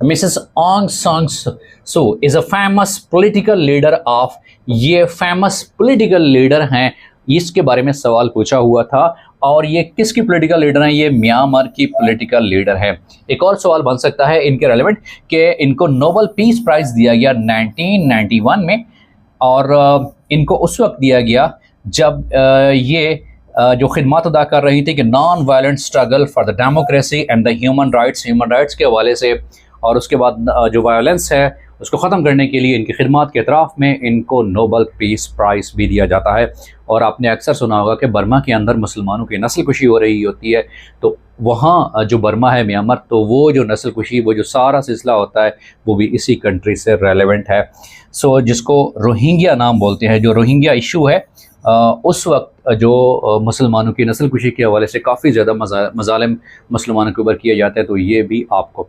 Mrs. Aung San Suu is a famous political leader of, ये famous political leader हैं, इसके बारे में सवाल पूछा हुआ था। और ये किसकी पॉलिटिकल लीडर हैं? ये म्यांमार की पॉलिटिकल लीडर है। एक और सवाल बन सकता है इनके रेलेवेंट कि इनको नोबेल पीस प्राइज दिया गया 1991 में, और इनको उस वक्त दिया गया जब ये जो खिदमत अदा कर रही थी कि non violent struggle for the democracy and the human rights के हवाले से, और उसके बाद जो वायलेंस है उसको ख़त्म करने के लिए इनकी खिदमत के अतराफ़ में इनको नोबेल पीस प्राइज़ भी दिया जाता है। और आपने अक्सर सुना होगा कि बर्मा के अंदर मुसलमानों की नस्ल कुशी हो रही होती है, तो वहाँ जो बर्मा है म्यांमार, तो वो जो नस्ल कुशी, वो जो सारा सिलसिला होता है वो भी इसी कंट्री से रेलेवेंट है। सो जिसको रोहिंग्या नाम बोलते हैं, जो रोहिंग्या इशू है उस वक्त जो मुसलमानों की नस्ल कुशी के हवाले से काफ़ी ज़्यादा मज़ालिम मुसलमानों के ऊपर किए जाते हैं, तो ये भी आपको